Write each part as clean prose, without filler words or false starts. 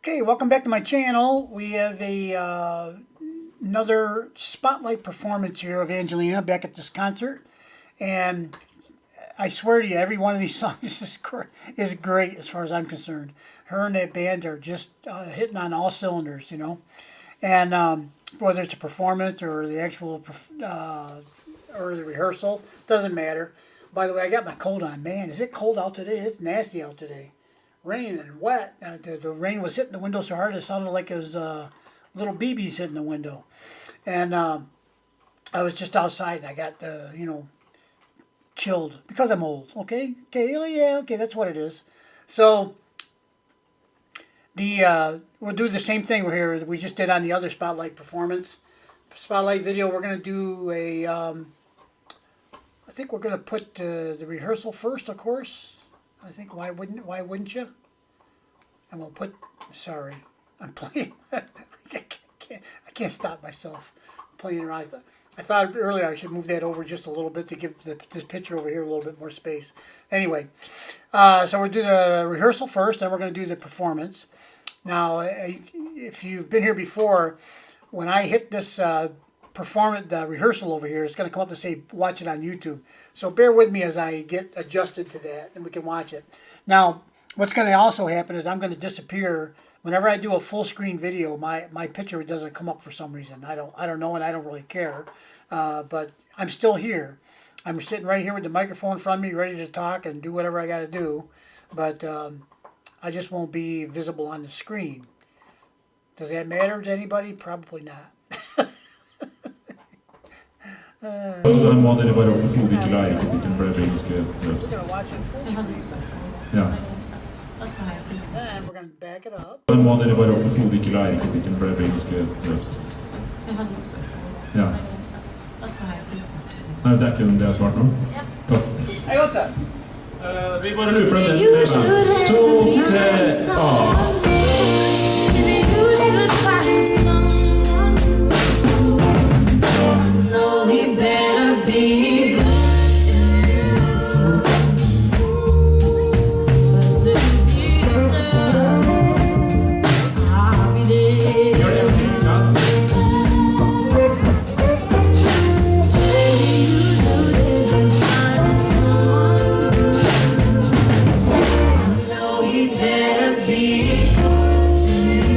Okay, welcome back to my channel. We have another spotlight performance here of Angelina back at this concert, and I swear to you, every one of these songs is great as far as I'm concerned. Her and that band are just hitting on all cylinders, you know. And whether it's a performance or the actual or the rehearsal, doesn't matter. By the way, I got my coat on. Man, is it cold out today? It's nasty out today. Rain and wet. The rain was hitting the window so hard it sounded like it was little BBs hitting the window. And I was just outside and I got, you know, chilled because I'm old. Okay? Okay, yeah, okay, that's what it is. So we'll do the same thing here we just did on the other Spotlight performance. Spotlight video, we're going to do a, I think we're going to put the rehearsal first, of course. I think why wouldn't you? And we'll put, sorry, I'm playing. I can't stop myself playing around. I thought earlier I should move that over just a little bit to give this picture over here a little bit more space. Anyway, so we'll do the rehearsal first, then we're going to do the performance. Now, if you've been here before, when I hit this rehearsal over here, it's going to come up and say watch it on YouTube. So bear with me as I get adjusted to that and we can watch it. Now, what's going to also happen is I'm going to disappear whenever I do a full screen video. My picture doesn't come up for some reason. I don't know, and I don't really care. But I'm still here. I'm sitting right here with the microphone in front of me, ready to talk and do whatever I got to do. But I just won't be visible on the screen. Does that matter to anybody? Probably not. Den må dere bare overhodet ikke lære kritikken for det engelske løft. Ja. Den må dere bare overhodet ikke lære kritikken for det engelske løft. Ja. Nei, det ikke det jeg svarte nå? Takk. Vi bare lurer på det. 1, 2, 3, We better be good to you. 'Cause if you love, I'll be there. You should ever find someone. I know we better be good to you.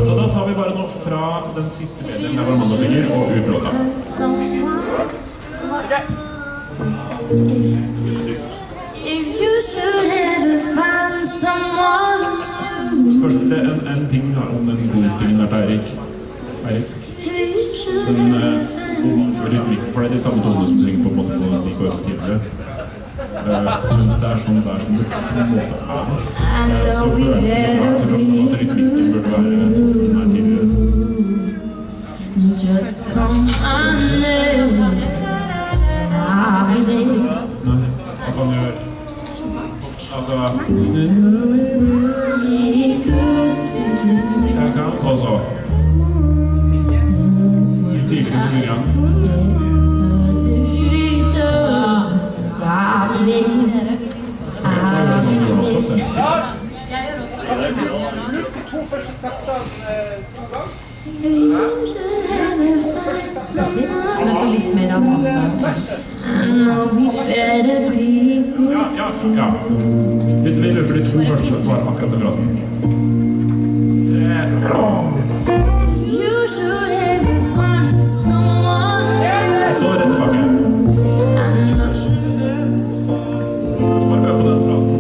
Så da tar vi bare nå fra den siste delen av Armando synger og ut låta. If you should ever find someone. Spørsmål, det er en ting om den gode tingen der til Eirik. Den rytmikk, for det er de samme tonene som synger på en måte på de kårene tidligere. Mens det er sånn der som det på en måte er. Så føler jeg at rytmikken burde være sånn som den er tidligere. Just come on in. I'll be there. Nei, at han gjør altså jeg kan også tidligere så synger han Ja. Vi løper de to første, bare akkurat med frasen. Og så rett tilbake. Bare løp på den frasen.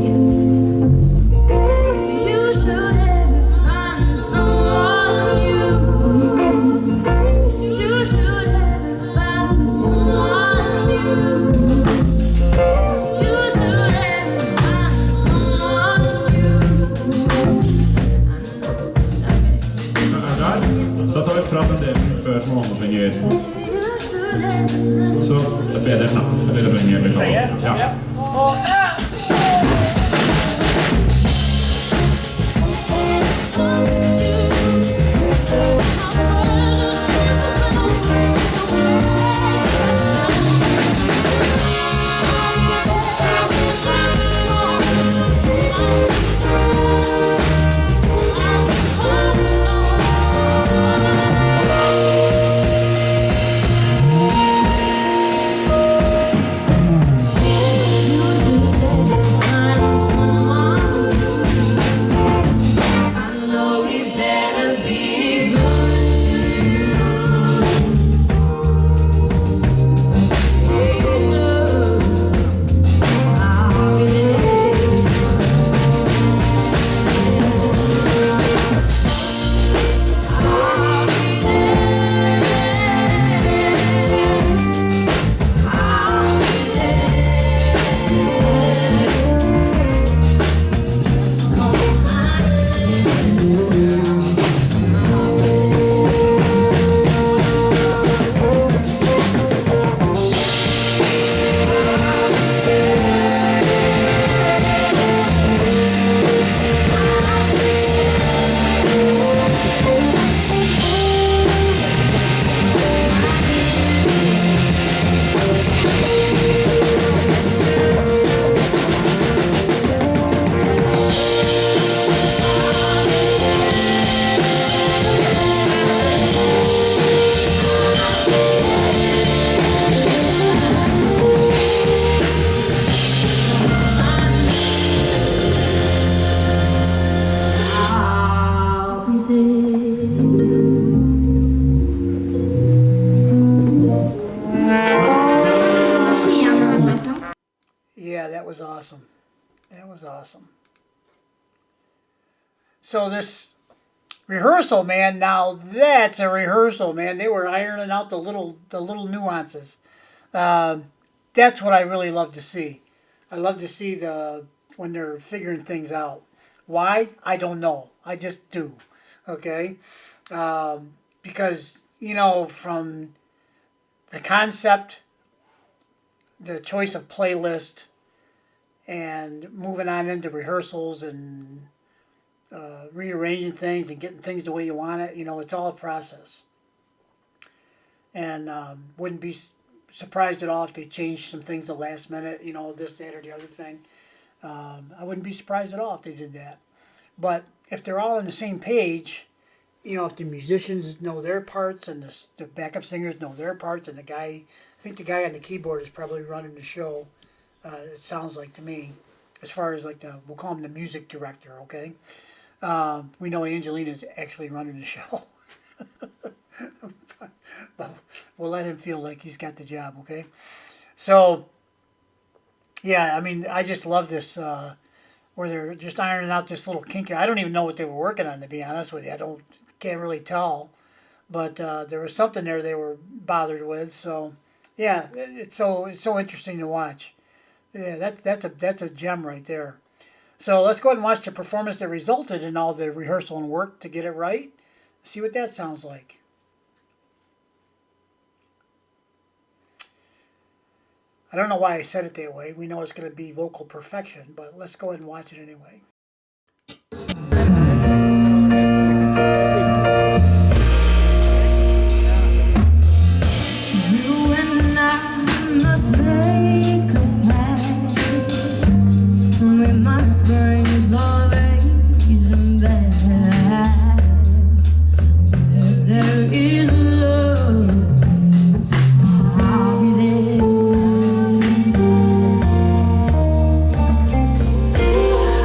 Da tar vi fram en del før som Armando synger. Så det er bedre enn det refrenget vi kaller. Ja. That was awesome. That was awesome. So this rehearsal, man, now that's a rehearsal, man. They were ironing out the little nuances. That's what I really love to see. I love to see when they're figuring things out. Why? I don't know. I just do. Okay? Because, from the concept, the choice of playlist, and moving on into rehearsals and rearranging things and getting things the way you want it, it's all a process. And wouldn't be surprised at all if they changed some things the last minute, this, that, or the other thing. I wouldn't be surprised at all if they did that. But if they're all on the same page, if the musicians know their parts and the backup singers know their parts, and I think the guy on the keyboard is probably running the show, it sounds like to me, as far as we'll call him the music director, okay? We know Angelina's actually running the show. But we'll let him feel like he's got the job, okay? So, yeah, I mean, I just love this, where they're just ironing out this little kink. I don't even know what they were working on, to be honest with you. Can't really tell. But there was something there they were bothered with. So, yeah, it's so interesting to watch. Yeah, that's a gem right there. So let's go ahead and watch the performance that resulted in all the rehearsal and work to get it right. See what that sounds like. I don't know why I said it that way. We know it's going to be vocal perfection, but let's go ahead and watch it anyway. You and I must make a pact. We must bring salvation back. Where there is love, I'll be there.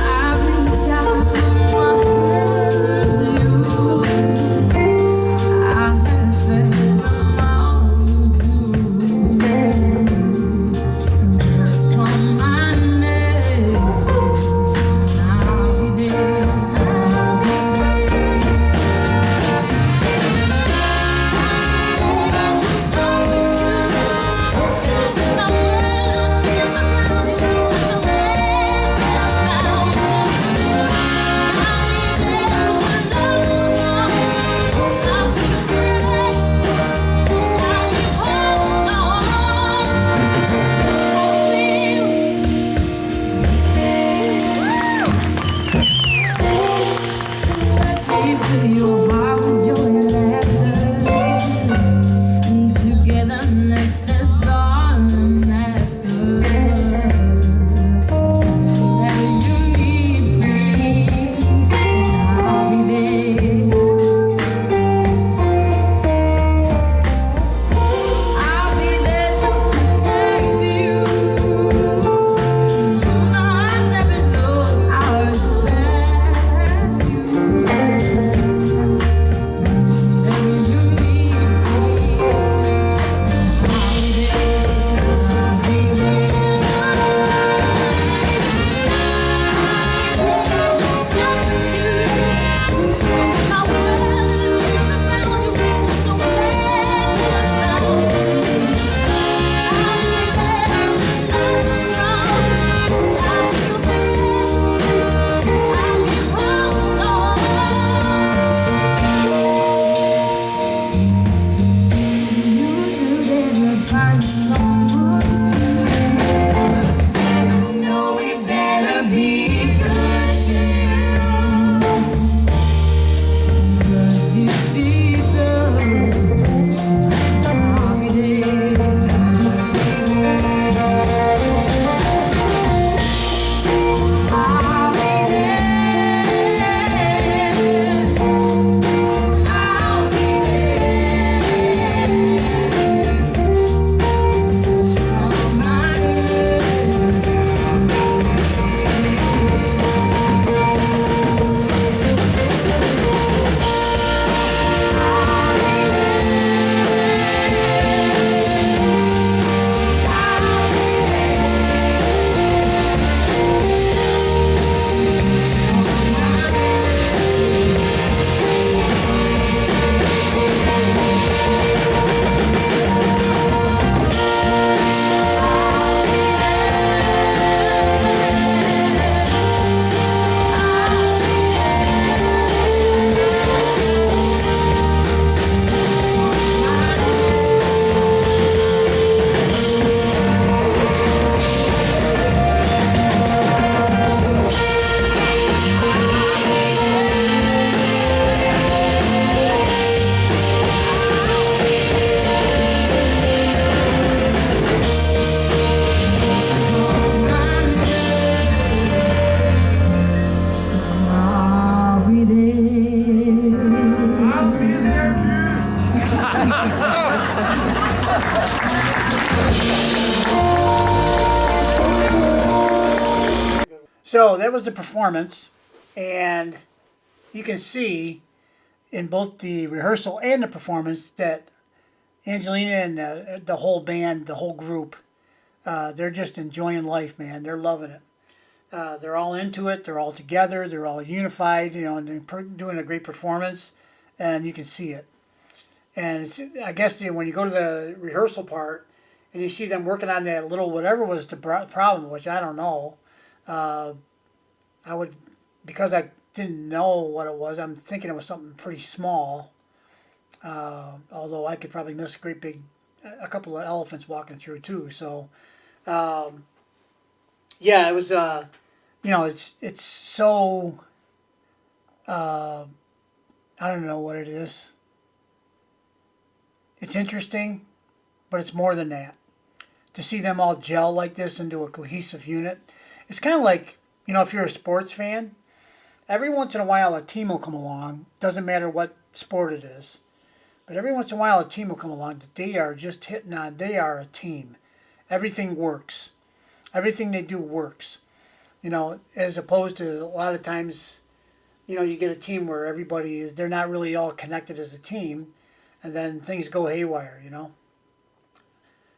I've So that was the performance, and you can see in both the rehearsal and the performance that Angelina and the whole band, the whole group, they're just enjoying life, man. They're loving it. They're all into it. They're all together. They're all unified, and they're doing a great performance, and you can see it. And I guess when you go to the rehearsal part and you see them working on that little whatever was the problem, which I don't know, I would, because I didn't know what it was, I'm thinking it was something pretty small. Although I could probably miss a couple of elephants walking through too. So, yeah, it was, it's so, I don't know what it is. It's interesting, but it's more than that. To see them all gel like this into a cohesive unit, it's kind of like, if you're a sports fan, every once in a while a team will come along, doesn't matter what sport it is, but every once in a while a team will come along that they are just hitting on, they are a team. Everything works. Everything they do works. As opposed to a lot of times, you get a team where they're not really all connected as a team, and then things go haywire,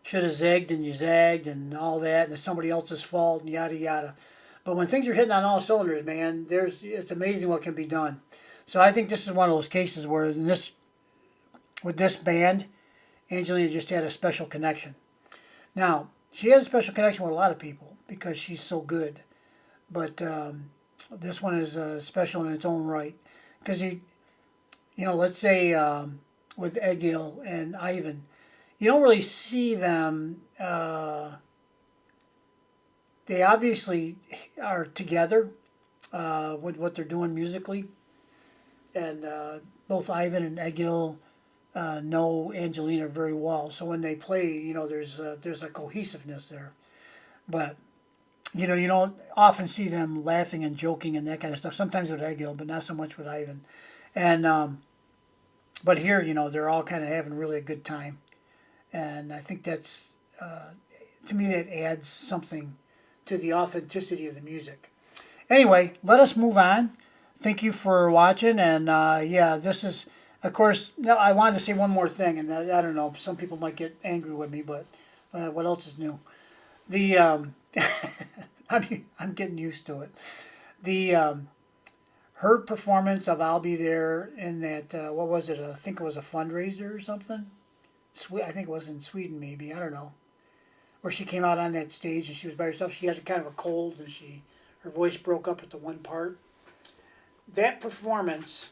Should have zagged and you zagged and all that, and it's somebody else's fault and yada yada. But when things are hitting on all cylinders, man, it's amazing what can be done. So I think this is one of those cases where with this band, Angelina just had a special connection. Now, she has a special connection with a lot of people because she's so good. But this one is special in its own right. Because, let's say with Egil and Ivan, you don't really see them. They obviously are together with what they're doing musically. And both Ivan and Egil know Angelina very well. So when they play, there's a cohesiveness there. But, you don't often see them laughing and joking and that kind of stuff. Sometimes with Egil, but not so much with Ivan. And but here, they're all kind of having really a good time. And I think that's, to me, that adds something to the authenticity of the music. Anyway, let us move on. Thank you for watching. And this is, of course, no, I wanted to say one more thing. And I don't know, some people might get angry with me, but what else is new? The, I'm getting used to it. The, her performance of I'll Be There in that, what was it? I think it was a fundraiser or something. I think it was in Sweden, maybe. I don't know. Where she came out on that stage and she was by herself. She had kind of a cold and her voice broke up at the one part. That performance,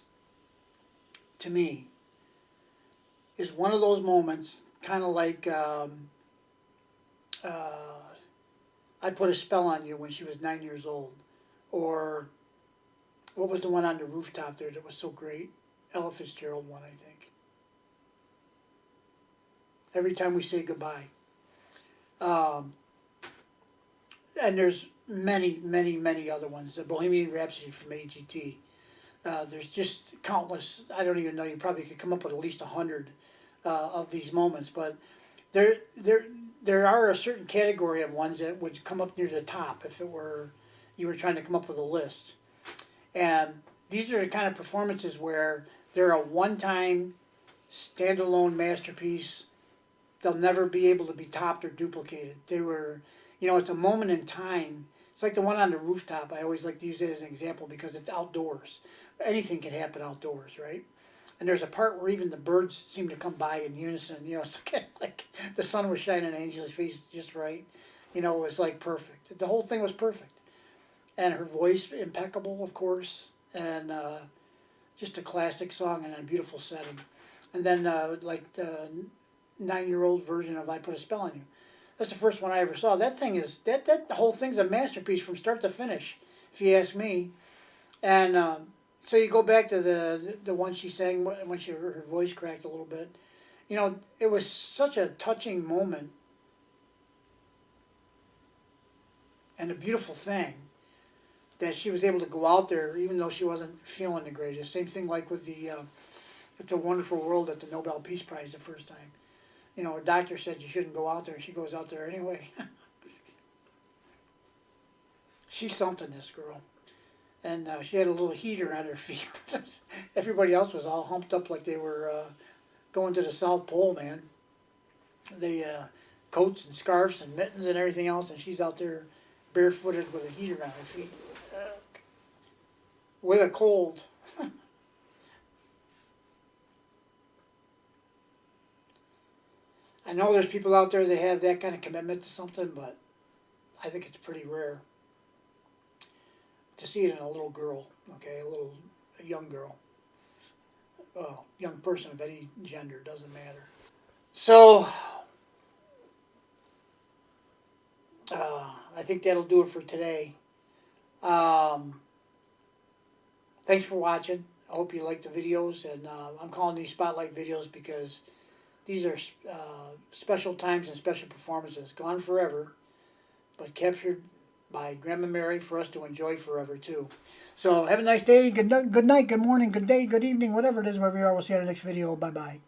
to me, is one of those moments, kind of like I Put a Spell on You when she was 9 years old. Or what was the one on the rooftop there that was so great? Ella Fitzgerald one, I think. Every Time We Say Goodbye. And there's many, many, many other ones. The Bohemian Rhapsody from AGT. There's just countless. I don't even know. You probably could come up with at least 100 of these moments. But there are a certain category of ones that would come up near the top if you were trying to come up with a list. And these are the kind of performances where they're a one-time, standalone masterpiece. They'll never be able to be topped or duplicated. They were, it's a moment in time. It's like the one on the rooftop. I always like to use it as an example because it's outdoors. Anything can happen outdoors, right? And there's a part where even the birds seem to come by in unison. It's kind of like the sun was shining on Angela's face just right. It was like perfect. The whole thing was perfect. And her voice, impeccable, of course. And just a classic song in a beautiful setting. And then like the 9-year-old version of I Put a Spell on You. That's the first one I ever saw. That thing is, that the whole thing's a masterpiece from start to finish, if you ask me. And so you go back to the one she sang when her voice cracked a little bit. It was such a touching moment and a beautiful thing that she was able to go out there even though she wasn't feeling the greatest. Same thing like with the It's a Wonderful World at the Nobel Peace Prize the first time. Her doctor said you shouldn't go out there, and she goes out there anyway. she's something, this girl. And she had a little heater on her feet. Everybody else was all humped up like they were going to the South Pole, man. They coats and scarves and mittens and everything else, and she's out there barefooted with a heater on her feet. With a cold. I know there's people out there that have that kind of commitment to something, but I think it's pretty rare to see it in a little girl, okay, a young girl, young person of any gender, doesn't matter. So, I think that'll do it for today. Thanks for watching. I hope you liked the videos, and I'm calling these spotlight videos because these are special times and special performances, gone forever, but captured by Grandma Mary for us to enjoy forever too. So have a nice day, good night, good morning, good day, good evening, whatever it is, wherever you are. We'll see you in the next video. Bye-bye.